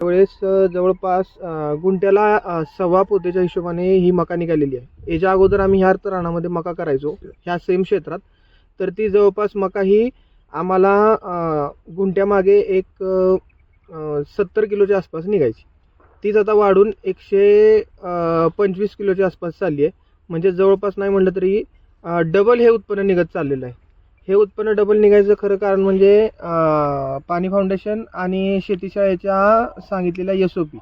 त्यावेळेस जवळपास गुंठ्याला 1.25 पोत्याच्या हिशोबाने ही मका निघालेली आहे. याच्या अगोदर आम्ही ह्या रानामध्ये मका करायचो ह्या सेम क्षेत्रात. तर ती जवळपास मका ही आम्हाला गुंठ्यामागे एक 70 किलोच्या आसपास निघायची. तीच आता वाढून 125 किलोच्या आसपास चालली आहे. म्हणजे जवळपास नाही म्हटलं तरी डबल हे उत्पन्न निघत चाललेलं आहे. हे उत्पन्न डबल निघायचं खरं कारण म्हणजे पाणी फाउंडेशन आणि शेतीशाळेच्या सांगितलेल्या SOP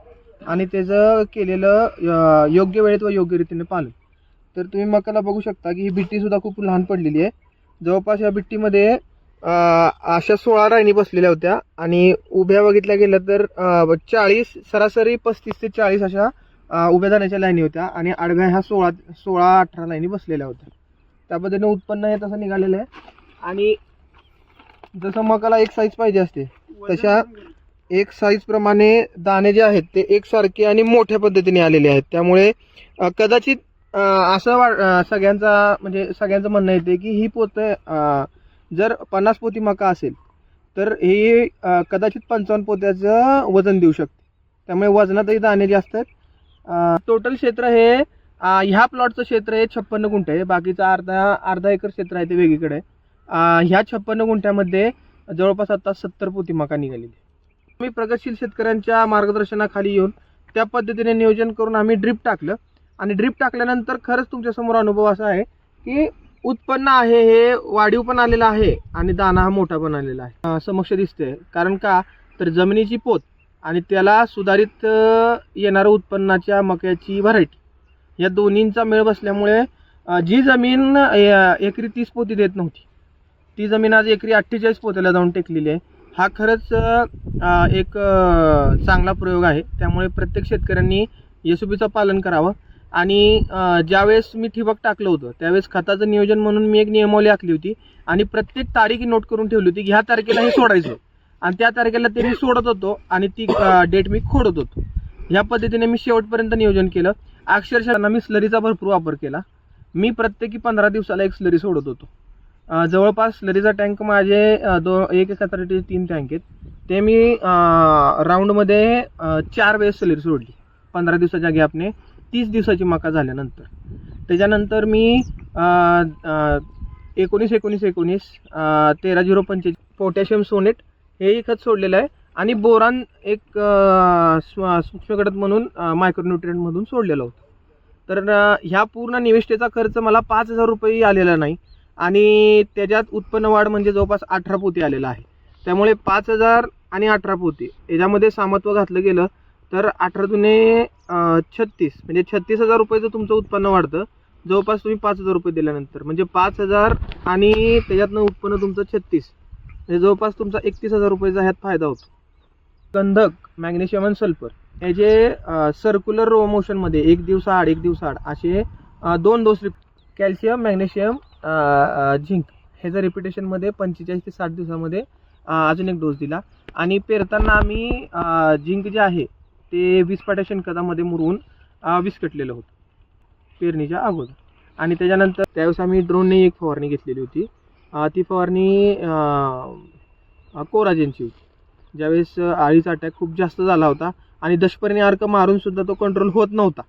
आणि त्याचं केलेलं योग्य वेळेत व योग्य रीतीने पालन. तर तुम्ही मकाला बघू शकता की ही बिट्टीसुद्धा खूप लहान पडलेली आहे. जवळपास या बिट्टीमध्ये अशा 16 राणी बसलेल्या होत्या आणि उभ्या बघितल्या गेल्या तर 40 सरासरी 35 ते 40 अशा उभ्या जाण्याच्या लाईनी होत्या आणि आडव्या ह्या 16-18 लाईनी बसलेल्या होत्या. त्या पद्धतीने उत्पन्न हे तसं निघालेलं आहे. आणि जसं मकाला एक साईज पाहिजे असते तशा एक साईज प्रमाणे दाणे जे आहेत ते एकसारखे आणि मोठ्या पद्धतीने आलेले आहेत. त्यामुळे कदाचित असं सगळ्यांचं म्हणणं येते की ही पोतं जर 50 पोती मका असेल तर ही कदाचित 55 पोत्याचं वजन देऊ शकते. त्यामुळे वजनातही दाणे जास्त आहेत. टोटल क्षेत्र हे ह्या प्लॉटचं क्षेत्र हे 56 गुंठे आहे. बाकीचं अर्धा एकर क्षेत्र आहे ते वेगळीकडे आहे. ह्या 56 गुंठ्यामध्ये जवळपास आता 70 पोती मका निघालेली. आम्ही प्रगतशील शेतकऱ्यांच्या मार्गदर्शनाखाली येऊन त्या पद्धतीने नियोजन करून आम्ही ड्रीप टाकलं आणि ड्रीप टाकल्यानंतर खरंच तुमच्यासमोर अनुभव असा आहे की उत्पन्न आहे हे वाढीव पण आलेलं आहे आणि दाना हा मोठा पण आलेला आहे समक्ष दिसते. कारण का तर जमिनीची पोत आणि त्याला सुधारित येणारं उत्पन्नाच्या मक्याची व्हरायटी या दोन्हींचा मेळ बसल्यामुळे जी जमीन एकरी 30 पोती देत नव्हती ती जमीन आज एकरी 48 पोत्याला जाऊन टेकलेली आहे. हा खरंच एक चांगला प्रयोग आहे. त्यामुळे प्रत्येक शेतकऱ्यांनी SOPचं पालन करावं. आणि ज्यावेळेस मी ठिबक टाकलं होतं त्यावेळेस खताचं नियोजन म्हणून मी एक नियमावली आखली होती आणि प्रत्येक तारीख नोट करून ठेवली होती की ह्या तारखेला हे सोडायचं आणि त्या तारखेला ते मी सोडत होतो आणि ती डेट मी खोडत होतो. ह्या पद्धतीने मी शेवटपर्यंत नियोजन केलं. अक्षरशः मी स्लरीचा भरपूर वापर केला. मी प्रत्येकी 15 दिवसाला एक स्लरी सोडत होतो. जवळपास स्लरीचा टँक माझे 1 एकरसाठी 3 टँक आहेत. ते मी राऊंडमध्ये 4 वेळेस स्लरी सोडली 15 दिवसाच्या गॅपने 30 दिवसाची मका झाल्यानंतर. त्याच्यानंतर मी 19-19-19 13-0-45 पोटॅशियम सोनेट हेही खत सोडलेलं आहे आणि बोरान एक सूक्ष्म घटक म्हणून मायक्रोन्यूट्रिएंटमधून सोडलेलं होतं. तर ह्या पूर्ण निविष्ठेचा खर्च मला 5,000 रुपये आलेला नाही आणि त्याच्यात उत्पन्न वाढ म्हणजे जवळपास 18 पोती आलेला आहे. त्यामुळे 5,000 आणि 18 पोती याच्यामध्ये सामत्व घातलं गेलं तर 18 दुने 36 म्हणजे 36,000 रुपयाचं तुमचं उत्पन्न वाढतं. जवळपास तुम्ही 5,000 रुपये दिल्यानंतर म्हणजे 5,000 आणि त्याच्यातनं उत्पन्न तुमचं 36 म्हणजे जवळपास तुमचा 31,000 रुपयाचा ह्यात फायदा होतो. गंधक, मॅग्नेशियम आणि सल्फर हे जे सर्क्युलर रो मोशनमध्ये 1 दिवस आड 1 दिवस आड असे 2 डोस कॅल्शियम, मॅग्नेशियम, झिंक ह्याचं रिपिटेशनमध्ये 45 ते 60 दिवसामध्ये अजून एक डोस दिला. आणि पेरताना आम्ही झिंक जे आहे ते 20 पाट्या शेणखतामध्ये मुरवून विस्कटलेलं होतं पेरणीच्या अगोदर. आणि त्याच्यानंतर त्यावेळेस आम्ही ड्रोनने एक फवारणी घेतलेली होती. ती फवारणी कोराजेनची होती. ज्यावेळेस आळीचा अटॅक खूप जास्त झाला होता आणि दशपर्णी अर्क मारून सुद्धा तो कंट्रोल होत नव्हता.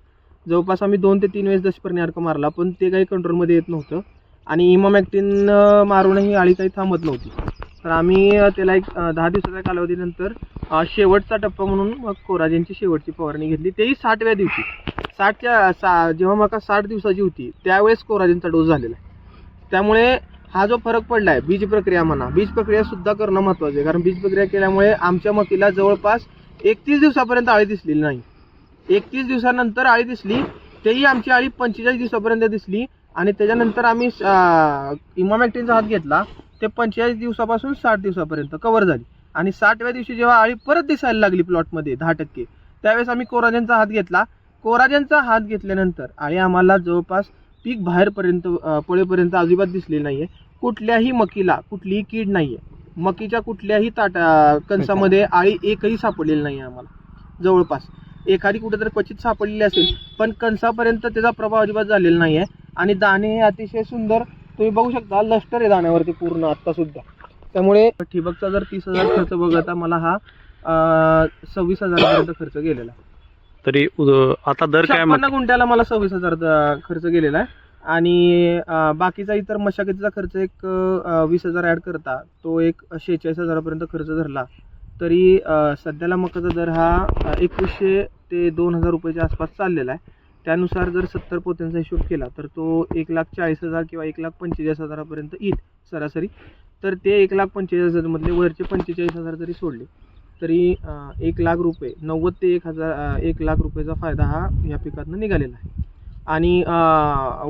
जवळपास आम्ही 2 ते 3 वेळेस दशपर्णी अर्क मारला पण ते काही कंट्रोलमध्ये येत नव्हतं आणि इमामॅक्टिन मारूनही आळी काही थांबत नव्हती. तर आम्ही त्याला एक 10 दिवसाच्या कालावधीनंतर शेवटचा टप्पा म्हणून मग कोराजेनची शेवटची फवारणी घेतली. तेही 60व्या दिवशी. जेव्हा मका 60 दिवसाची होती त्यावेळेस कोराजेनचा डोस झालेला आहे. त्यामुळे हा जो फरक पडला आहे बीज प्रक्रिया म्हणा, बीज प्रक्रिया सुद्धा करणं महत्त्वाचं आहे. कारण बीज प्रक्रिया केल्यामुळे आमच्या मकीला जवळपास 31 दिवसापर्यंत आळी दिसलेली नाही. 31 दिवसानंतर आळी दिसली, तेही आमची आळी 45 दिवसापर्यंत दिसली आणि त्याच्यानंतर आम्ही इमामॅक्टिनचा हात घेतला ते 45 दिवसापासून 60 दिवसापर्यंत कव्हर झाली. आणि 60व्या दिवशी जेव्हा आळी परत दिसायला लागली प्लॉटमध्ये 10% त्यावेळेस आम्ही कोराजेनचा हात घेतला. कोराजेनचा हात घेतल्यानंतर आळी आम्हाला जवळपास पीक बाहेरपर्यंत पळेपर्यंत अजिबात दिसलेली नाही आहे. कुठल्याही मकीला कुठलीही कीड नाही आहे. मकीच्या कुठल्याही कणसामध्ये आळी एकही सापडलेली नाही आहे आम्हाला. जवळपास एखादी कुठेतरी क्वचित सापडलेली असेल पण कणसापर्यंत त्याचा प्रभाव अजिबात झालेला नाही आहे. आणि दाणे हे अतिशय सुंदर तुम्ही बघू शकता, लष्टर आहे दाण्यावरती पूर्ण आत्तासुद्धा. त्यामुळे ठिबकचा जर 30,000 खर्च बघता मला हा 26,000 खर्च गेलेला आहे. तरी आता दर काय 56 गुंठ्याला मला 26,000 खर्च गेलेला आहे. आणि बाकीचा इतर मशागतीचा खर्च एक 20,000 ऍड करता तो एक 46,000 खर्च धरला तरी सध्याला मकाचा दर हा 2100 ते 2,000 रुपयाच्या आसपास चाललेला आहे. त्यानुसार जर 70 पोत्यांचा हिशोब केला तर तो 1,40,000 किंवा 1,45,000 येईल सरासरी. तर ते 1,45,000 मधले वरचे 45,000 जरी सोडले तरी 1,00,000 रुपये 90 ते 1,00,000 रुपयाचा फायदा हा या पिकातनं निघालेला आहे. आणि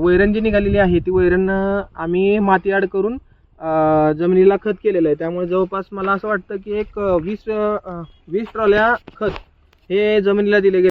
वैरण जी निघालेली आहे ती वैरण आम्ही माती ॲड करून जमिनीला खत केलेलं आहे. त्यामुळे जवळपास मला असं वाटतं की एक 20 ट्रॉल्या खत हे जमिनीला दिले गेले.